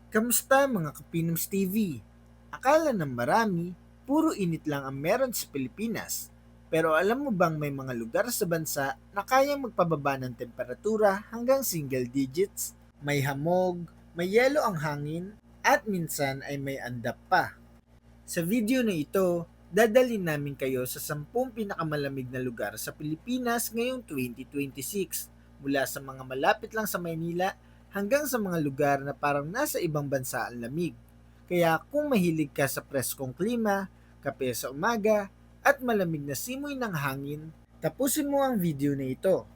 Kamusta mga Kapinoms TV? Akala ng marami, puro init lang ang meron sa Pilipinas. Pero alam mo bang may mga lugar sa bansa na kayang magpababa ng temperatura hanggang single digits? May hamog, may yelo ang hangin, at minsan ay may andap pa. Sa video na ito, dadalhin namin kayo sa 10 pinakamalamig na lugar sa Pilipinas ngayong 2026, mula sa mga malapit lang sa Maynila hanggang sa mga lugar na parang nasa ibang bansa ang lamig. Kaya kung mahilig ka sa preskong klima, kape sa umaga, at malamig na simoy ng hangin, tapusin mo ang video na ito.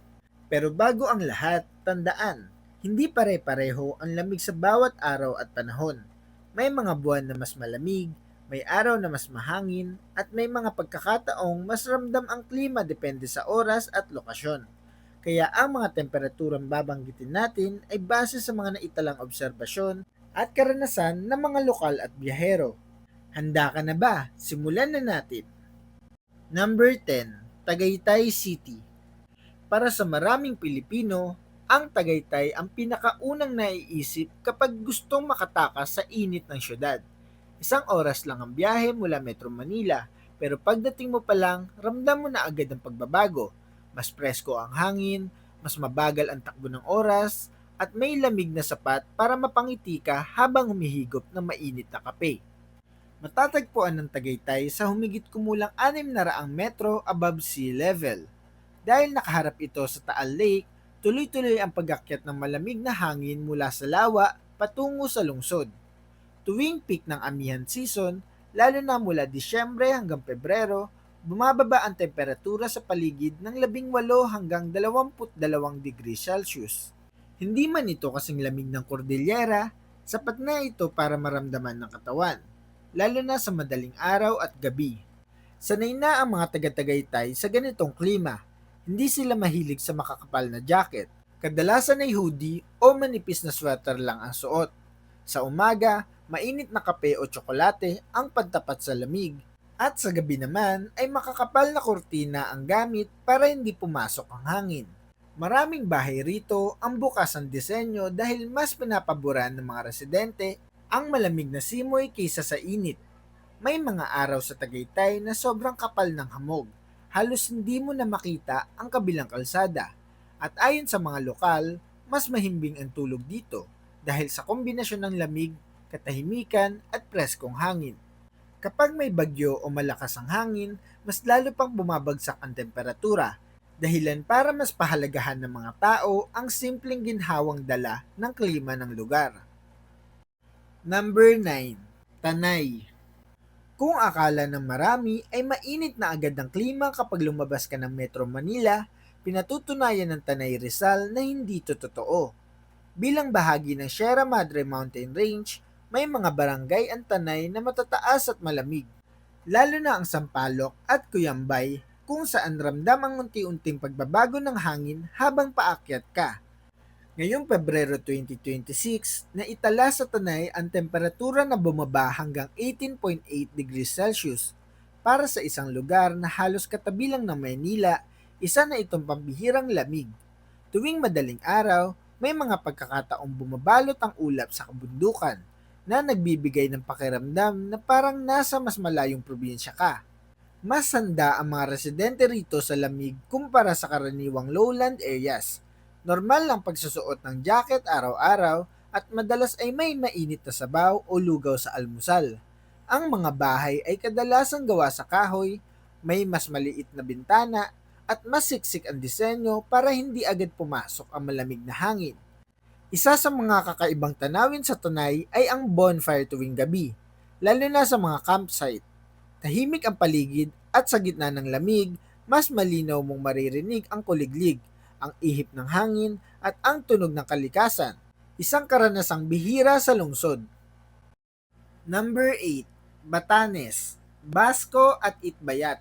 Pero bago ang lahat, tandaan, hindi pare-pareho ang lamig sa bawat araw at panahon. May mga buwan na mas malamig, may araw na mas mahangin, at may mga pagkakataong mas ramdam ang klima depende sa oras at lokasyon. Kaya ang mga temperaturang babanggitin natin ay base sa mga naitalang obserbasyon at karanasan ng mga lokal at biyahero. Handa ka na ba? Simulan na natin. Number 10, Tagaytay City. Para sa maraming Pilipino, ang Tagaytay ang pinakaunang naiisip kapag gustong makatakas sa init ng syudad. Isang oras lang ang biyahe mula Metro Manila, pero pagdating mo pa lang, ramdam mo na agad ang pagbabago. Mas presko ang hangin, mas mabagal ang takbo ng oras, at may lamig na sapat para mapangiti ka habang humihigop ng mainit na kape. Matatagpuan ng Tagaytay sa humigit kumulang 600 metro above sea level. Dahil nakaharap ito sa Taal Lake, tuloy-tuloy ang pag-akyat ng malamig na hangin mula sa lawa patungo sa lungsod. Tuwing peak ng amihan season, lalo na mula Disyembre hanggang Pebrero, bumababa ang temperatura sa paligid ng 18 hanggang 22 degrees Celsius. Hindi man ito kasing lamig ng Cordillera, sapat na ito para maramdaman ng katawan, lalo na sa madaling araw at gabi. Sanay na ang mga taga-Tagaytay sa ganitong klima. Hindi sila mahilig sa makakapal na jacket. Kadalasan ay hoodie o manipis na sweater lang ang suot. Sa umaga, mainit na kape o tsokolate ang pantapat sa lamig. At sa gabi naman ay makakapal na kurtina ang gamit para hindi pumasok ang hangin. Maraming bahay rito ang bukas ang disenyo dahil mas pinapaboran ng mga residente ang malamig na simoy kaysa sa init. May mga araw sa Tagaytay na sobrang kapal ng hamog. Halos hindi mo na makita ang kabilang kalsada. At ayon sa mga lokal, mas mahimbing ang tulog dito dahil sa kombinasyon ng lamig, katahimikan at preskong hangin. Kapag may bagyo o malakas ang hangin, mas lalo pang bumabagsak ang temperatura, dahilan para mas pahalagahan ng mga tao ang simpleng ginhawang dala ng klima ng lugar. Number 9, Tanay. Kung akala ng marami ay mainit na agad ang klima kapag lumabas ka ng Metro Manila, pinatutunayan ng Tanay Rizal na hindi ito totoo. Bilang bahagi ng Sierra Madre Mountain Range, may mga barangay ang Tanay na matataas at malamig, lalo na ang Sampaloc at Cuyambay kung saan ramdam ang unti-unting pagbabago ng hangin habang paakyat ka. Ngayong Pebrero 2026, naitala sa Tanay ang temperatura na bumaba hanggang 18.8 degrees Celsius. Para sa isang lugar na halos katabi lang ng Maynila, isa na itong pambihirang lamig. Tuwing madaling araw, may mga pagkakataong bumabalot ang ulap sa kabundukan na nagbibigay ng pakiramdam na parang nasa mas malayong probinsya ka. Mas handa ang mga residente rito sa lamig kumpara sa karaniwang lowland areas. Normal lang pagsusuot ng jacket araw-araw at madalas ay may mainit na sabaw o lugaw sa almusal. Ang mga bahay ay kadalasang gawa sa kahoy, may mas maliit na bintana at mas siksik ang disenyo para hindi agad pumasok ang malamig na hangin. Isa sa mga kakaibang tanawin sa Tanay ay ang bonfire tuwing gabi, lalo na sa mga campsite. Tahimik ang paligid at sa gitna ng lamig, mas malinaw mong maririnig ang kuliglig, ang ihip ng hangin at ang tunog ng kalikasan. Isang karanasang bihira sa lungsod. Number 8, Batanes, Basco at Itbayat.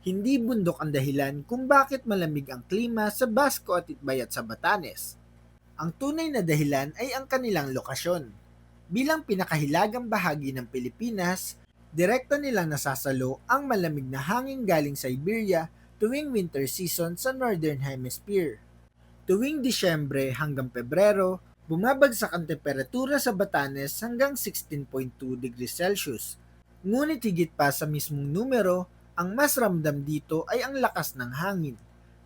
Hindi bundok ang dahilan kung bakit malamig ang klima sa Basco at Itbayat sa Batanes. Ang tunay na dahilan ay ang kanilang lokasyon. Bilang pinakahilagang bahagi ng Pilipinas, direkta nilang nasasalo ang malamig na hangin galing Siberia tuwing winter season sa Northern Hemisphere. Tuwing Disyembre hanggang Pebrero, Bumabagsak ang temperatura sa Batanes hanggang 16.2 degrees Celsius. Ngunit higit pa sa mismong numero, ang mas ramdam dito ay ang lakas ng hangin.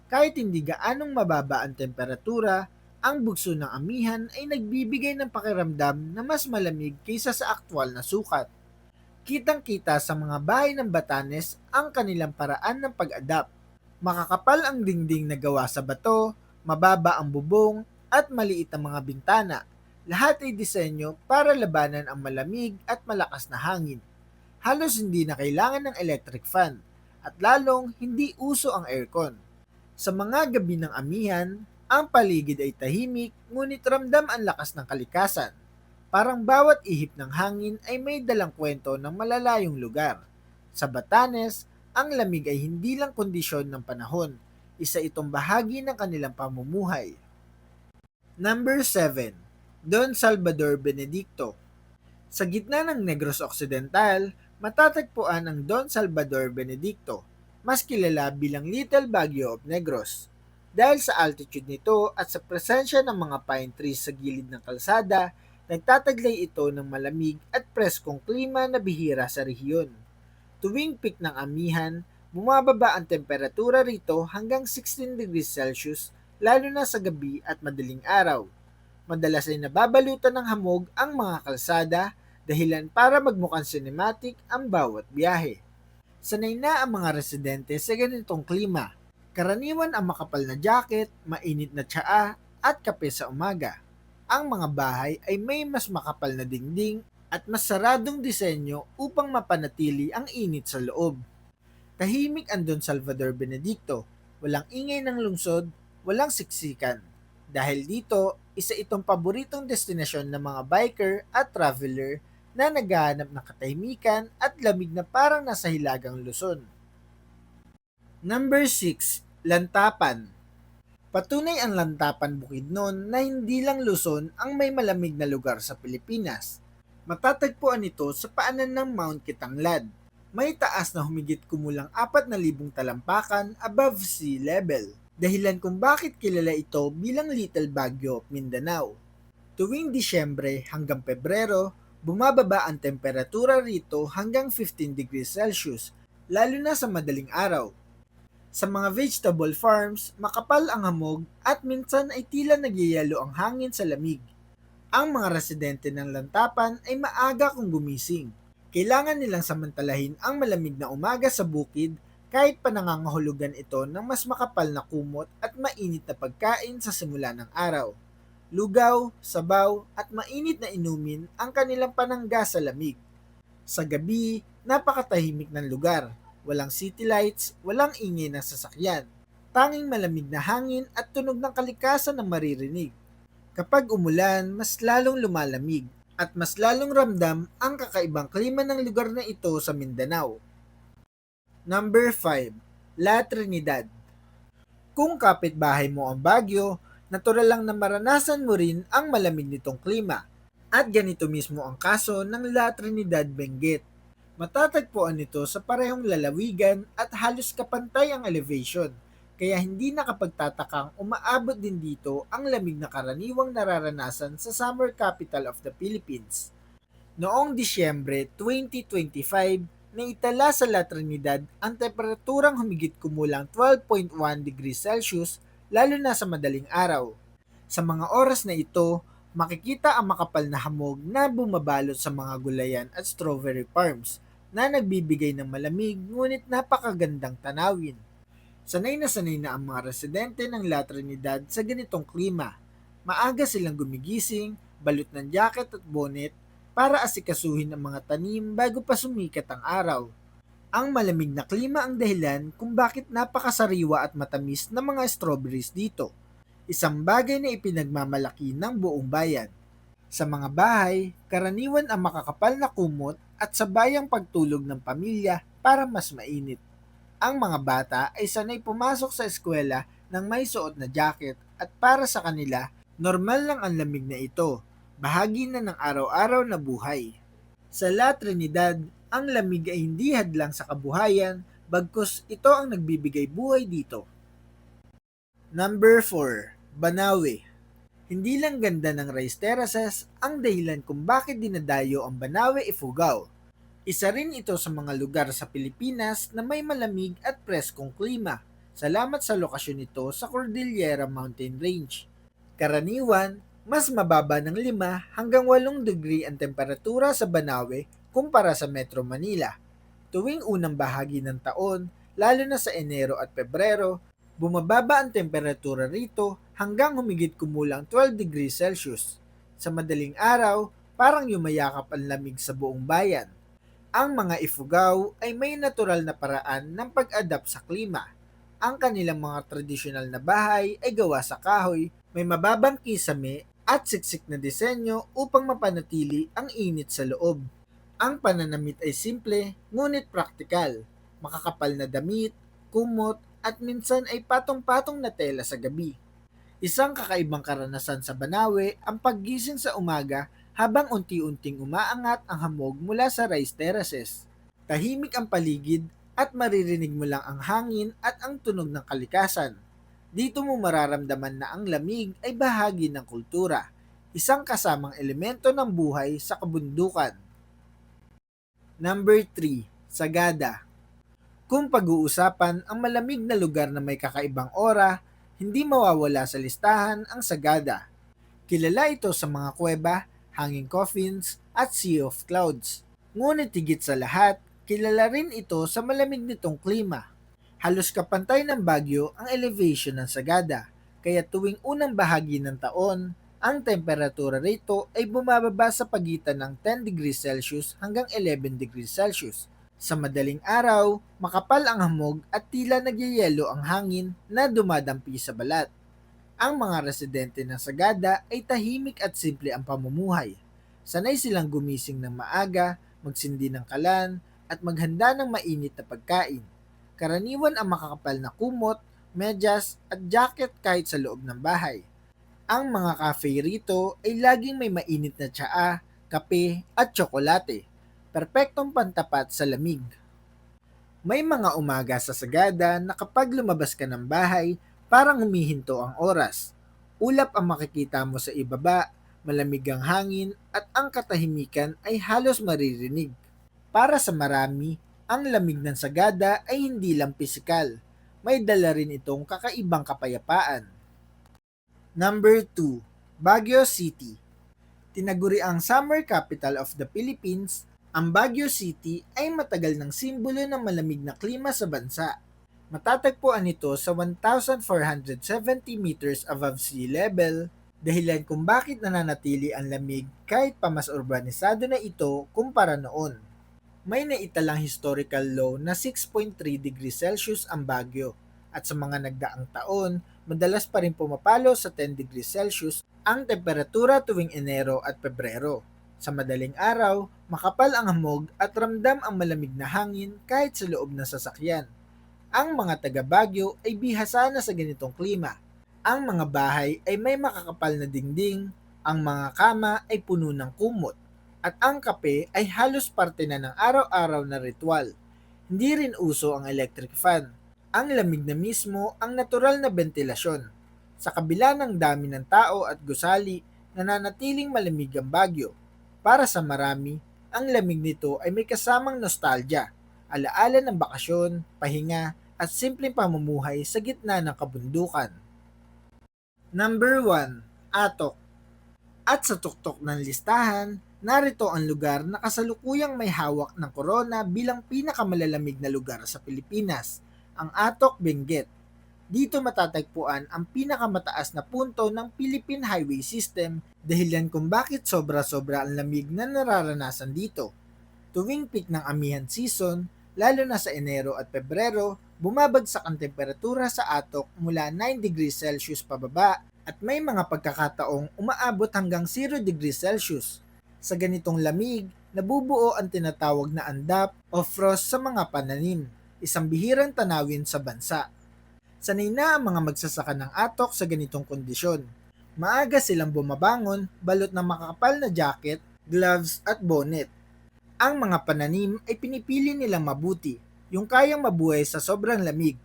Kahit hindi gaanong mababa ang temperatura, ang bugso ng amihan ay nagbibigay ng pakiramdam na mas malamig kaysa sa aktwal na sukat. Kitang-kita sa mga bahay ng Batanes ang kanilang paraan ng pag-adapt. Makakapal ang dingding na gawa sa bato, mababa ang bubong, at maliit ang mga bintana. Lahat ay disenyo para labanan ang malamig at malakas na hangin. Halos hindi na kailangan ng electric fan, at lalong hindi uso ang aircon. Sa mga gabi ng amihan, ang paligid ay tahimik ngunit ramdam ang lakas ng kalikasan. Parang bawat ihip ng hangin ay may dalang kwento ng malalayong lugar. Sa Batanes, ang lamig ay hindi lang kondisyon ng panahon, isa itong bahagi ng kanilang pamumuhay. Number 7. Don Salvador Benedicto. Sa gitna ng Negros Occidental, matatagpuan ang Don Salvador Benedicto, mas kilala bilang Little Baguio of Negros. Dahil sa altitude nito at sa presensya ng mga pine trees sa gilid ng kalsada, nagtataglay ito ng malamig at preskong klima na bihira sa rehiyon. Tuwing peak ng amihan, bumababa ang temperatura rito hanggang 16 degrees Celsius lalo na sa gabi at madaling araw. Madalas ay nababalutan ng hamog ang mga kalsada, dahilan para magmukhang cinematic ang bawat biyahe. Sanay na ang mga residente sa ganitong klima. Karaniwan ang makapal na jacket, mainit na tsaa at kape sa umaga. Ang mga bahay ay may mas makapal na dingding at mas saradong disenyo upang mapanatili ang init sa loob. Tahimik ang Don Salvador Benedicto, walang ingay ng lungsod, walang siksikan. Dahil dito, isa itong paboritong destinasyon ng mga biker at traveler na naghahanap ng katahimikan at lamig na parang nasa hilagang Luzon. Number 6. Lantapan. Patunay ang Lantapan Bukidnon na hindi lang Luzon ang may malamig na lugar sa Pilipinas. Matatagpuan ito sa paanan ng Mount Kitanglad. May taas na humigit kumulang 4,000 talampakan above sea level. Dahilan kung bakit kilala ito bilang Little Baguio of Mindanao. Tuwing Disyembre hanggang Pebrero, bumababa ang temperatura rito hanggang 15 degrees Celsius, lalo na sa madaling araw. Sa mga vegetable farms, makapal ang hamog at minsan ay tila nagyayelo ang hangin sa lamig. Ang mga residente ng Lantapan ay maaga kung gumising. Kailangan nilang samantalahin ang malamig na umaga sa bukid kahit pa nangangahulugan ito ng mas makapal na kumot at mainit na pagkain sa simula ng araw. Lugaw, sabaw at mainit na inumin ang kanilang panangga sa lamig. Sa gabi, napakatahimik ng lugar. Walang city lights, walang ingay ng sasakyan. Tanging malamig na hangin at tunog ng kalikasan ang maririnig. Kapag umulan, mas lalong lumalamig at mas lalong ramdam ang kakaibang klima ng lugar na ito sa Mindanao. Number 5. La Trinidad. Kung kapitbahay mo ang Baguio, natural lang na maranasan mo rin ang malamig nitong klima. At ganito mismo ang kaso ng La Trinidad Benguet. Matatagpuan ito sa parehong lalawigan at halos kapantay ang elevation, kaya hindi nakapagtatakang umaabot din dito ang lamig na karaniwang nararanasan sa summer capital of the Philippines. Noong Disyembre 2025, naitala sa La Trinidad ang temperaturang humigit kumulang 12.1 degrees Celsius lalo na sa madaling araw. Sa mga oras na ito, makikita ang makapal na hamog na bumabalot sa mga gulayan at strawberry farms na nagbibigay ng malamig ngunit napakagandang tanawin. Sanay na ang mga residente ng La Trinidad sa ganitong klima. Maaga silang gumigising, balot ng jacket at bonnet para asikasuhin ang mga tanim bago pa sumikat ang araw. Ang malamig na klima ang dahilan kung bakit napakasariwa at matamis ng mga strawberries dito. Isang bagay na ipinagmamalaki ng buong bayan. Sa mga bahay, karaniwan ang makakapal na kumot at sabayang pagtulog ng pamilya para mas mainit. Ang mga bata ay sanay pumasok sa eskwela ng may suot na jacket at para sa kanila, normal lang ang lamig na ito. Bahagi na ng araw-araw na buhay. Sa La Trinidad, ang lamig ay hindi hadlang sa kabuhayan, bagkus ito ang nagbibigay buhay dito. Number 4. Banawe. Hindi lang ganda ng rice terraces ang dahilan kung bakit dinadayo ang Banawe Ifugao. Isa rin ito sa mga lugar sa Pilipinas na may malamig at preskong klima. Salamat sa lokasyon nito sa Cordillera Mountain Range. Karaniwan, mas mababa ng 5 hanggang 8 degree ang temperatura sa Banawe kumpara sa Metro Manila. Tuwing unang bahagi ng taon, lalo na sa Enero at Pebrero, bumababa ang temperatura rito hanggang humigit kumulang 12 degrees Celsius. Sa madaling araw, parang yumayakap ang lamig sa buong bayan. Ang mga Ifugao ay may natural na paraan ng pag-adapt sa klima. Ang kanilang mga tradisyonal na bahay ay gawa sa kahoy, may mababang kisame at siksik na disenyo upang mapanatili ang init sa loob. Ang pananamit ay simple ngunit praktikal. Makakapal na damit, kumot at minsan ay patong-patong na tela sa gabi. Isang kakaibang karanasan sa Banawe ang paggising sa umaga habang unti-unting umaangat ang hamog mula sa rice terraces. Tahimik ang paligid at maririnig mo lang ang hangin at ang tunog ng kalikasan. Dito mo mararamdaman na ang lamig ay bahagi ng kultura, isang kasamang elemento ng buhay sa kabundukan. Number 3, Sagada. Kung pag-uusapan ang malamig na lugar na may kakaibang aura, hindi mawawala sa listahan ang Sagada. Kilala ito sa mga kuweba, hanging coffins, at sea of clouds. Ngunit higit sa lahat, kilala rin ito sa malamig nitong klima. Halos kapantay ng Baguio ang elevation ng Sagada, kaya tuwing unang bahagi ng taon, ang temperatura rito ay bumababa sa pagitan ng 10 degrees Celsius hanggang 11 degrees Celsius. Sa madaling araw, makapal ang hamog at tila nagyayelo ang hangin na dumadampi sa balat. Ang mga residente ng Sagada ay tahimik at simple ang pamumuhay. Sanay silang gumising ng maaga, magsindi ng kalan, at maghanda ng mainit na pagkain. Karaniwan ang makakapal na kumot, medyas, at jacket kahit sa loob ng bahay. Ang mga cafe rito ay laging may mainit na tsaa, kape, at tsokolate. Perpektong pantapat sa lamig. May mga umaga sa Sagada na kapag lumabas ka ng bahay, parang humihinto ang oras. Ulap ang makikita mo sa ibaba, malamig ang hangin at ang katahimikan ay halos maririnig. Para sa marami, ang lamig ng Sagada ay hindi lang pisikal. May dala rin itong kakaibang kapayapaan. Number 2, Baguio City. Tinaguri ang summer capital of the Philippines, ang Baguio City ay matagal ng simbolo ng malamig na klima sa bansa. Matatagpuan ito sa 1,470 meters above sea level, dahilan kung bakit nananatili ang lamig kahit pa mas urbanisado na ito kumpara noon. May naitalang historical low na 6.3 degrees Celsius ang Baguio, at sa mga nagdaang taon, madalas pa rin pumapalo sa 10 degrees Celsius ang temperatura tuwing Enero at Pebrero. Sa madaling araw, makapal ang hamog at ramdam ang malamig na hangin kahit sa loob ng sasakyan. Ang mga taga Baguio ay bihasa na sa ganitong klima. Ang mga bahay ay may makakapal na dingding, ang mga kama ay puno ng kumot, at ang kape ay halos parte na ng araw-araw na ritual. Hindi rin uso ang electric fan. Ang lamig na mismo ang natural na bentilasyon. Sa kabila ng dami ng tao at gusali, nananatiling malamig ang Baguio. Para sa marami, ang lamig nito ay may kasamang nostalgia, alaala ng bakasyon, pahinga, at simpleng pamumuhay sa gitna ng kabundukan. Number 1, Atok. At sa tuktok ng listahan, narito ang lugar na kasalukuyang may hawak ng corona bilang pinakamalalamig na lugar sa Pilipinas, ang Atok, Benguet. Dito matatagpuan ang pinakamataas na punto ng Philippine Highway System, dahilan kung bakit sobra-sobra ang lamig na nararanasan dito. Tuwing peak ng amihan season, lalo na sa Enero at Pebrero, bumabagsak ang temperatura sa Atok mula 9 degrees Celsius pababa at may mga pagkakataong umaabot hanggang 0 degrees Celsius. Sa ganitong lamig, nabubuo ang tinatawag na andap o frost sa mga pananim, isang bihirang tanawin sa bansa. Sanay na ang mga magsasaka ng Atok sa ganitong kondisyon. Maaga silang bumabangon, balot ng makakapal na jacket, gloves at bonnet. Ang mga pananim ay pinipili nilang mabuti, yung kayang mabuhay sa sobrang lamig.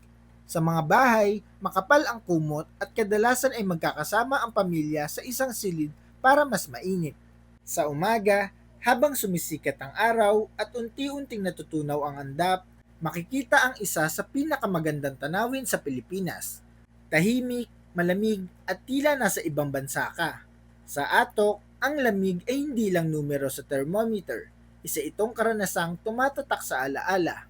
Sa mga bahay, makapal ang kumot at kadalasan ay magkakasama ang pamilya sa isang silid para mas mainit. Sa umaga, habang sumisikat ang araw at unti-unting natutunaw ang andap, makikita ang isa sa pinakamagandang tanawin sa Pilipinas. Tahimik, malamig at tila nasa ibang bansa ka. Sa atok, ang lamig ay hindi lang numero sa thermometer. Isa itong karanasang tumatatak sa alaala.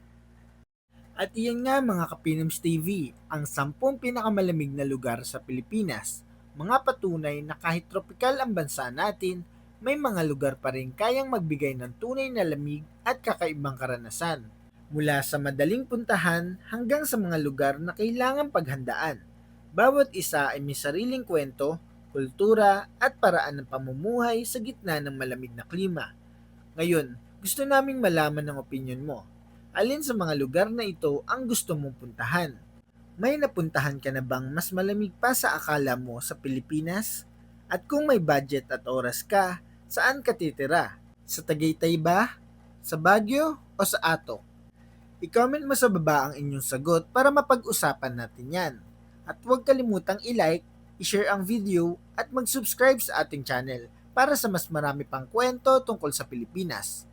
At iyan nga mga Kapinoms TV, ang 10 pinakamalamig na lugar sa Pilipinas. Mga patunay na kahit tropikal ang bansa natin, may mga lugar pa rin kayang magbigay ng tunay na lamig at kakaibang karanasan. Mula sa madaling puntahan hanggang sa mga lugar na kailangang paghandaan. Bawat isa ay may sariling kwento, kultura at paraan ng pamumuhay sa gitna ng malamig na klima. Ngayon, gusto naming malaman ng opinyon mo. Alin sa mga lugar na ito ang gusto mong puntahan? May napuntahan ka na bang mas malamig pa sa akala mo sa Pilipinas? At kung may budget at oras ka, saan ka titira? Sa Tagaytay ba? Sa Baguio? O sa Atok? I-comment mo sa baba ang inyong sagot para mapag-usapan natin yan. At huwag kalimutang i-like, i-share ang video at mag-subscribe sa ating channel para sa mas marami pang kwento tungkol sa Pilipinas.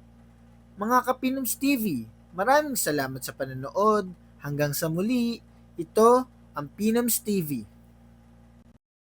Mga Kapinoms TV, maraming salamat sa panonood. Hanggang sa muli, ito ang Pinoms TV.